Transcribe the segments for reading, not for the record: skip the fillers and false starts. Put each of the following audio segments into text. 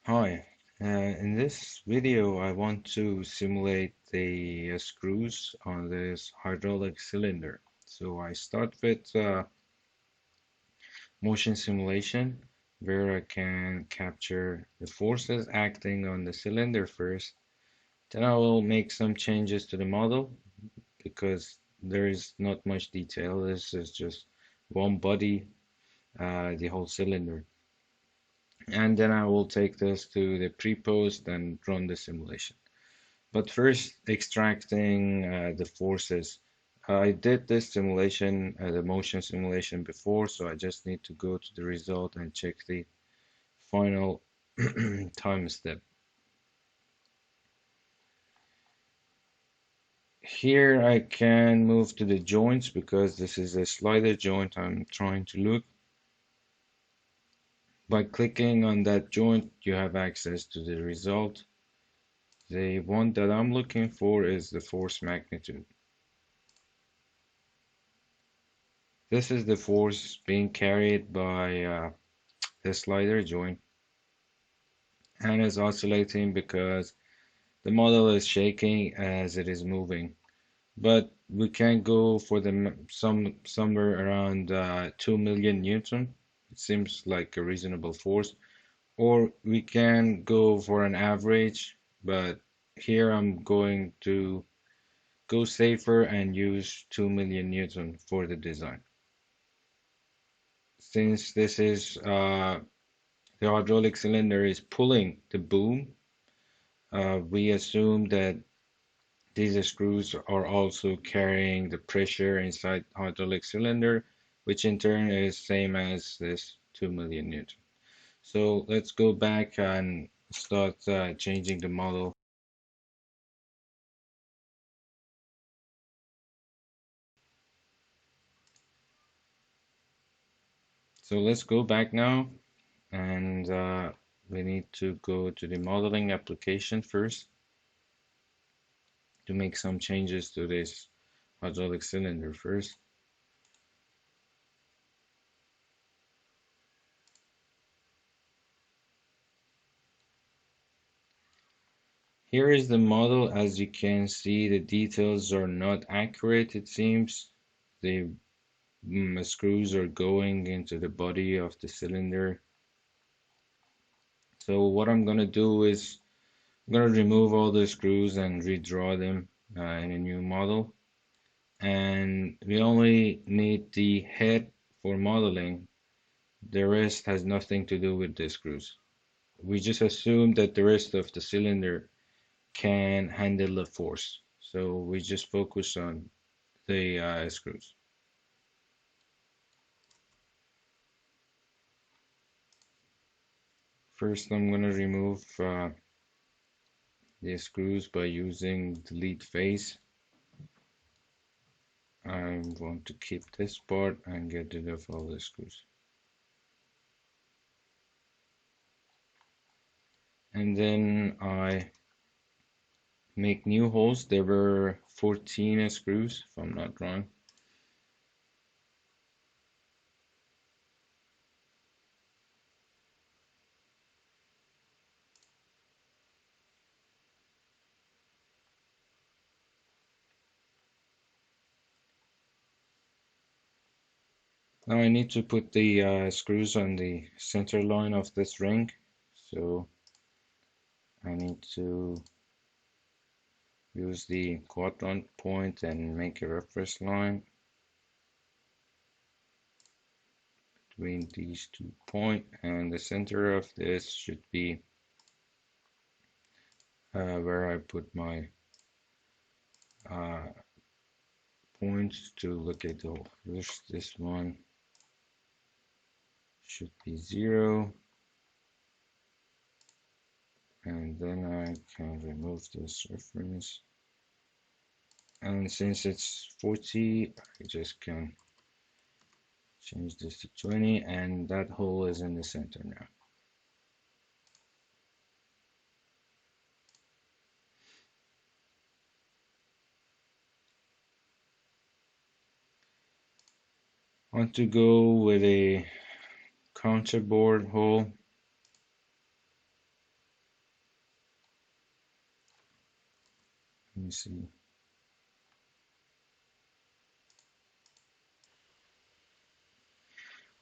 Hi, in this video I want to simulate the screws on this hydraulic cylinder. So I start with motion simulation where I can capture the forces acting on the cylinder first. Then I will make some changes to the model because there is not much detail. This is just one body, the whole cylinder. And then I will take this to the Prepost and run the simulation. But first, extracting the forces. I did this simulation, the motion simulation before, so I just need to go to the result and check the final time step. Here I can move to the joints because this is a slider joint I'm trying to look. By clicking on that joint, you have access to the result. The one that I'm looking for is the force magnitude. This is the force being carried by the slider joint and is oscillating because the model is shaking as it is moving. But we can go for the somewhere around 2 million Newton. It seems like a reasonable force. Or we can go for an average, but here I'm going to go safer and use 2 million Newton for the design. Since this is the hydraulic cylinder is pulling the boom, we assume that these screws are also carrying the pressure inside hydraulic cylinder, which in turn is same as this 2 million Newton. So let's go back and start changing the model. So let's go back now and we need to go to the modeling application first to make some changes to this hydraulic cylinder first. Here is the model. As you can see, the details are not accurate, it seems. The screws are going into the body of the cylinder. So what I'm gonna do is I'm gonna remove all the screws and redraw them in a new model. And we only need the head for modeling. The rest has nothing to do with the screws. We just assume that the rest of the cylinder can handle the force. So we just focus on the screws. First, I'm going to remove the screws by using delete face. I want to keep this part and get rid of all the screws. And then I make new holes. There were 14 screws, if I'm not wrong. Now I need to put the screws on the center line of this ring. So I need to use the quadrant point and make a reference line between these 2 points, and the center of this should be where I put my uh, points to look at the first. This one should be 0, and then I can remove this reference, and since it's 40 I just can change this to 20, and that hole is in the center now. I want to go with a counterboard hole. Let me see.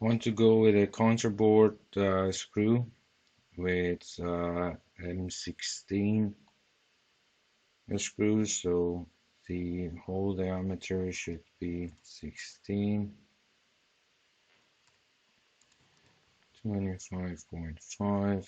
I want to go with a counterboard screw with M16 screws, so the hole diameter should be 16, 25.5.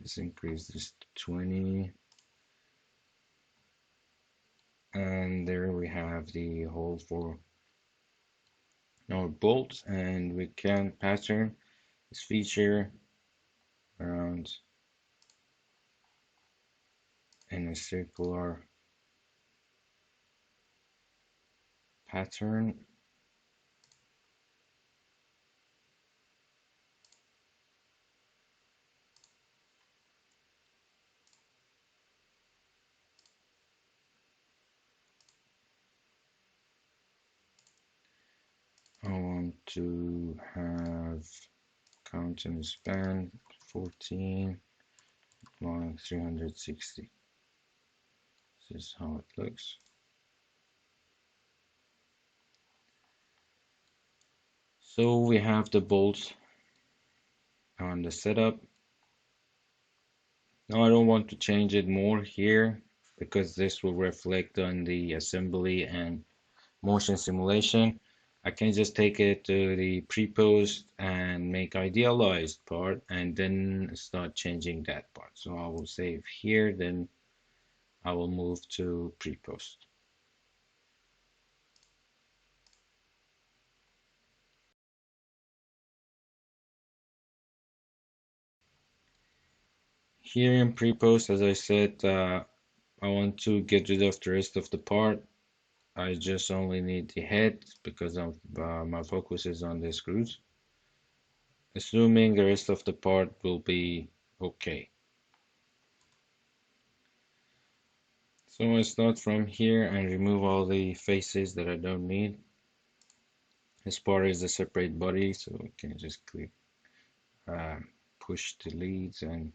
Let's increase this to 20. And there we have the hole for our bolts, and we can pattern this feature around in a circular pattern. I want to have count and span 14 long 360. This is how it looks. So we have the bolts on the setup. Now I don't want to change it more here because this will reflect on the assembly and motion simulation. I can just take it to the Prepost and make idealized part and then start changing that part. So I will save here, then I will move to Prepost. Here in Prepost, as I said, I want to get rid of the rest of the part. I just only need the head because my focus is on the screws. Assuming the rest of the part will be okay. So I start from here and remove all the faces that I don't need. This part is a separate body, so we can just click uh, push delete, and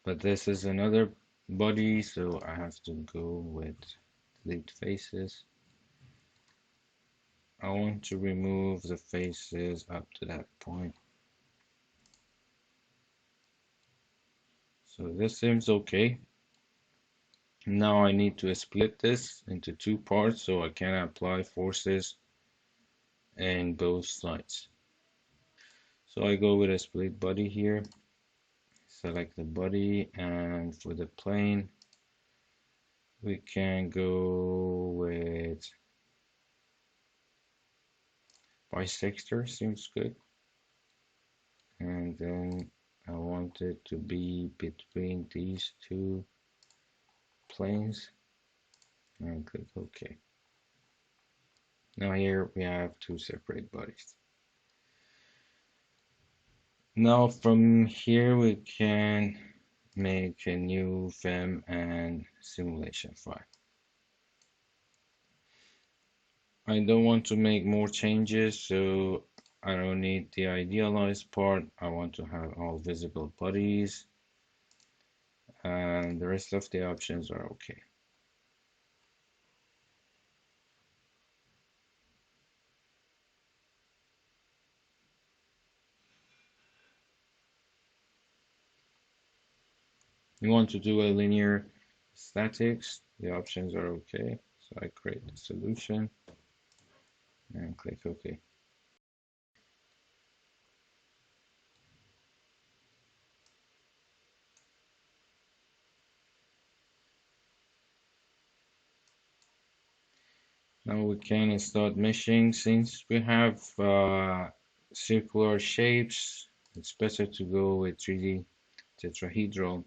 but this is another body, so I have to go with delete faces. I want to remove the faces up to that point. So this seems okay. Now I need to split this into two parts so I can apply forces in both sides. So I go with a split body here, select the body, and for the plane we can go with bisector, seems good. And then I want it to be between these two planes and click OK. Now here we have two separate bodies. Now from here we can make a new FEM and simulation file. I don't want to make more changes, so I don't need the idealized part. I want to have all visible bodies, and the rest of the options are okay. You want to do a linear statics, the options are okay. So I create the solution and click OK. Now we can start meshing since we have circular shapes. it's better to go with 3D tetrahedral.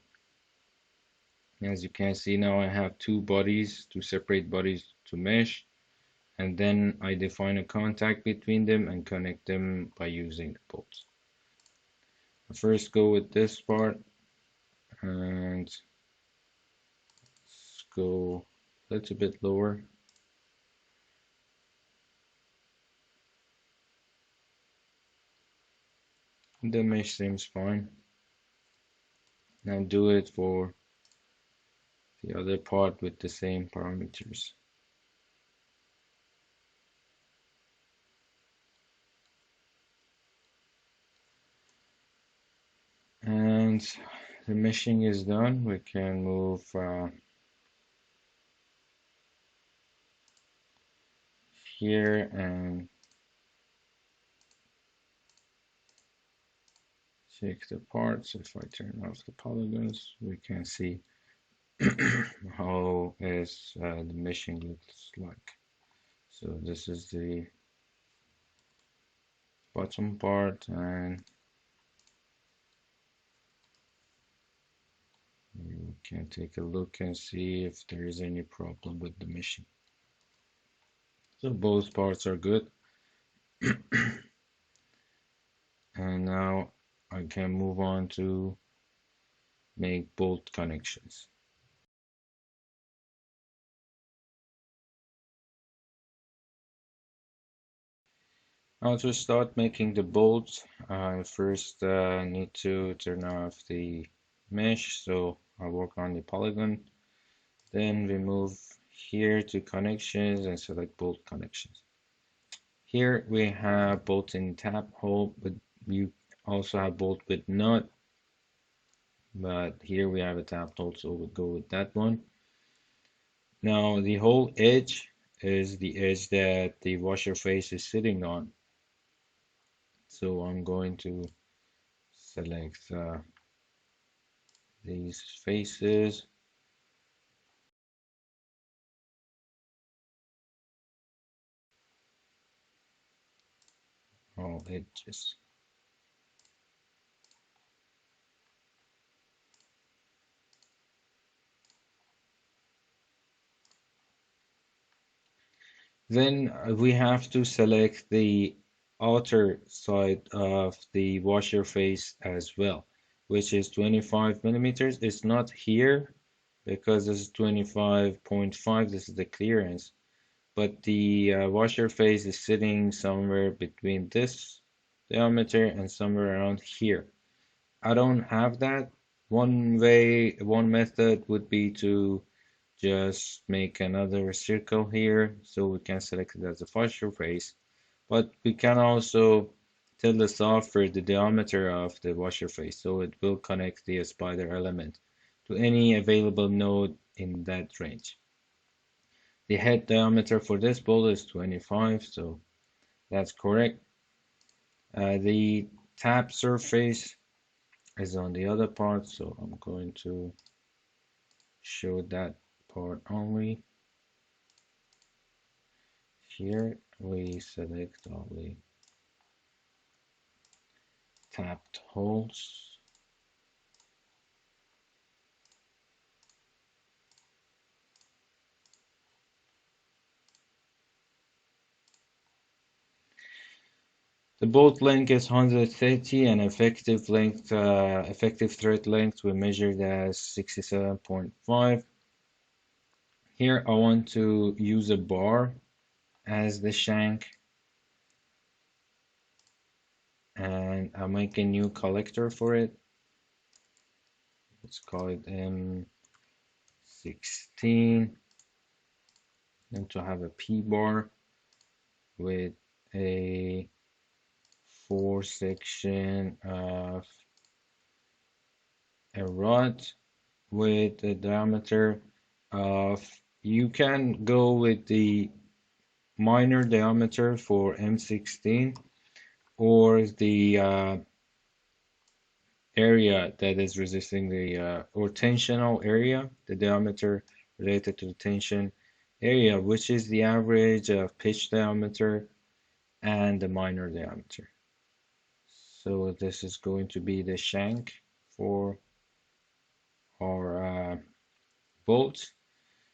As you can see now, I have two bodies, two separate bodies to mesh, and then I define a contact between them and connect them by using the bolts. I first go with this part and let's go a little bit lower. The mesh seems fine. Now do it for the other part with the same parameters. And the meshing is done. We can move here and check the parts. If I turn off the polygons, we can see how is the meshing looks like. So this is the bottom part, and you can take a look and see if there is any problem with the meshing. So both parts are good. And now I can move on to make bolt connections. Now to start making the bolts, I first need to turn off the mesh, so I'll work on the polygon. Then we move here to connections and select bolt connections. Here we have bolt in tab hole, but you also have bolt with nut. But here we have a tab hole, so we'll go with that one. Now the whole edge is the edge that the washer face is sitting on. So I'm going to select these faces, all edges. Then we have to select the outer side of the washer face as well, which is 25 millimeters. It's not here because this is 25.5. This is the clearance, but the washer face is sitting somewhere between this diameter and somewhere around here. I don't have that. One method would be to just make another circle here so we can select it as a washer face. But we can also tell the software the diameter of the washer face, so it will connect the spider element to any available node in that range. The head diameter for this bolt is 25, so that's correct. The tap surface is on the other part, so I'm going to show that part only. Here we select all the tapped holes. The bolt length is 130 and effective thread length we measured as 67.5. Here I want to use a bar as the shank, and I'll make a new collector for it. Let's call it M16, and to have a P bar with a 4-section of a rod with a diameter of, you can go with the minor diameter for M16 or the area that is resisting the or tensional area, the diameter related to the tension area, which is the average of pitch diameter and the minor diameter. So this is going to be the shank for our bolts.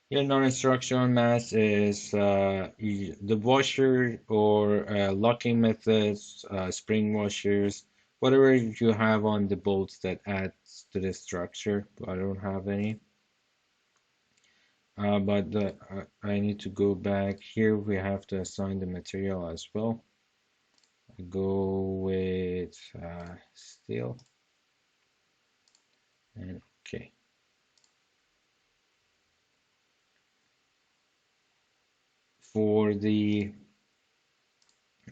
Your non-instruction mass is the washer or locking methods, spring washers, whatever you have on the bolts that adds to the structure. I don't have any. But I need to go back here. We have to assign the material as well. Go with steel and okay. For the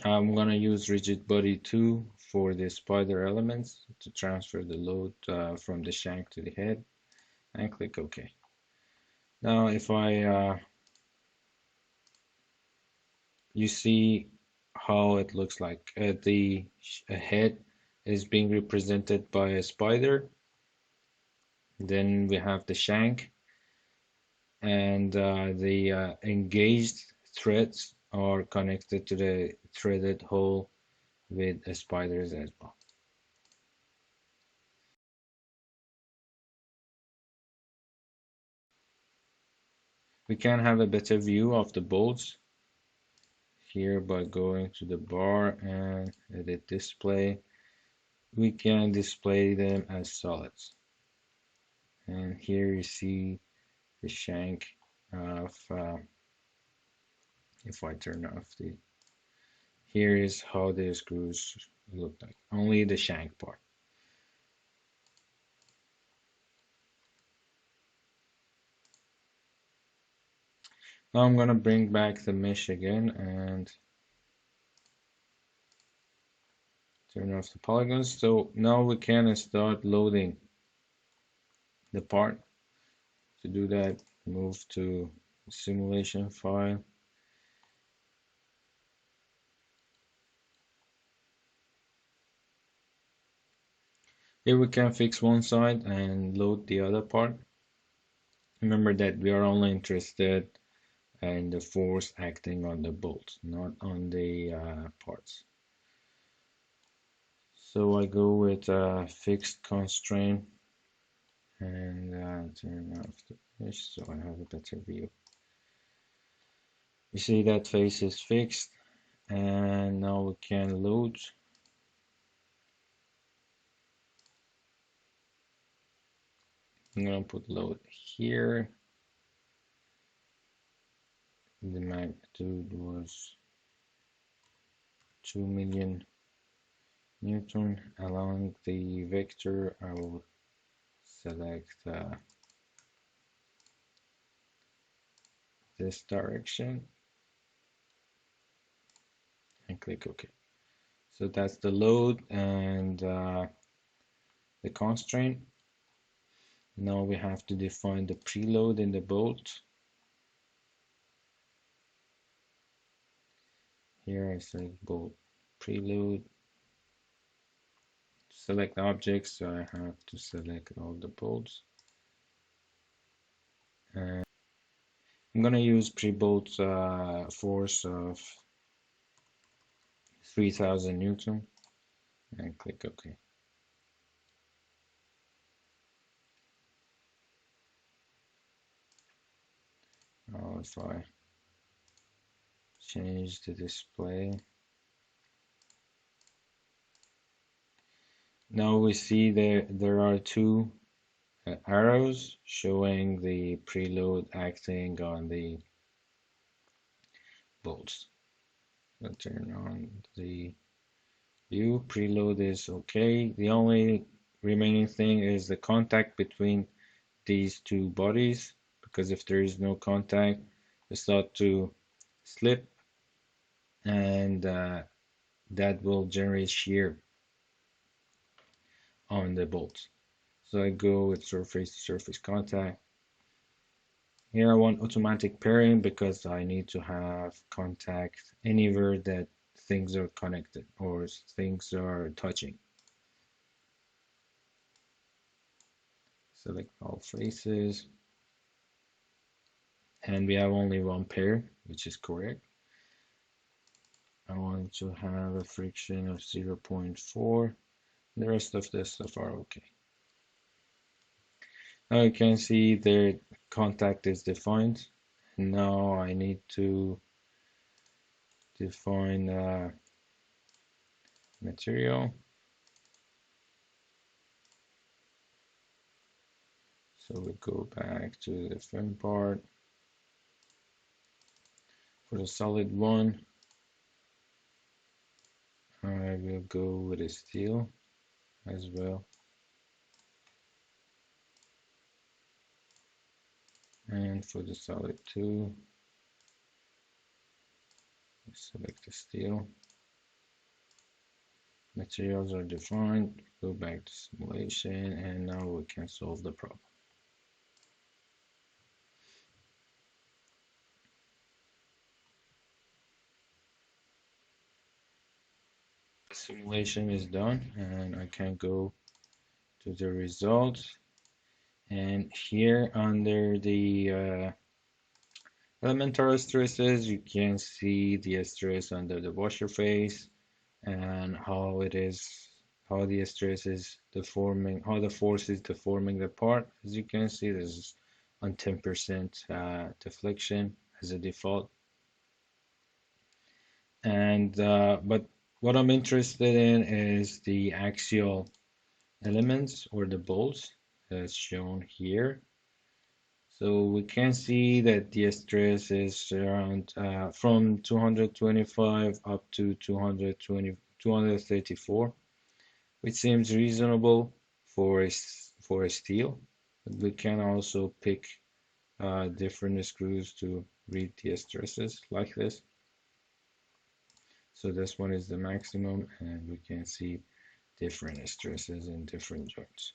I'm gonna use rigid body 2 for the spider elements to transfer the load from the shank to the head and click OK. Now if I you see how it looks like the head is being represented by a spider, then we have the shank, and the engaged threads are connected to the threaded hole with spiders as well. We can have a better view of the bolts here by going to the bar and edit display. We can display them as solids. And here you see the shank of, if I turn off the, here is how the screws look like, only the shank part. Now I'm gonna bring back the mesh again and turn off the polygons. So now we can start loading the part. To do that, move to simulation file. Here we can fix one side and load the other part. Remember that we are only interested in the force acting on the bolts, not on the parts. So I go with fixed constraint and turn off the mesh so I have a better view. You see that face is fixed, and now we can load. I'm gonna put load here. The magnitude was 2 million Newton. Along the vector, I will select this direction and click OK. So that's the load and the constraint. Now we have to define the preload in the bolt. Here I select bolt preload. Select objects, so I have to select all the bolts. And I'm gonna use pre-bolt force of 3000 Newton and click OK. Now if I change the display, now we see there are two arrows showing the preload acting on the bolts. I'll turn on the view. Preload is okay. The only remaining thing is the contact between these two bodies, because if there is no contact, they start to slip, and that will generate shear on the bolts. So I go with surface to surface contact. Here I want automatic pairing because I need to have contact anywhere that things are connected or things are touching. Select all faces. And we have only one pair, which is correct. I want to have a friction of 0.4. The rest of this stuff are okay. Now you can see their contact is defined. Now I need to define material. So we go back to the fin part. For the solid one, I will go with a steel as well. And for the solid 2, select the steel. Materials are defined. Go back to simulation, and now we can solve the problem. The simulation is done, and I can go to the results. And here under the elemental stresses, you can see the stress under the washer face and how it is, how the stress is deforming, how the force is deforming the part. As you can see, this is on 10% deflection as a default. And but what I'm interested in is the axial elements or the bolts as shown here. So we can see that the stress is around from 225 up to 234, which seems reasonable for a steel. But we can also pick different screws to read the stresses like this. So this one is the maximum, and we can see different stresses in different joints.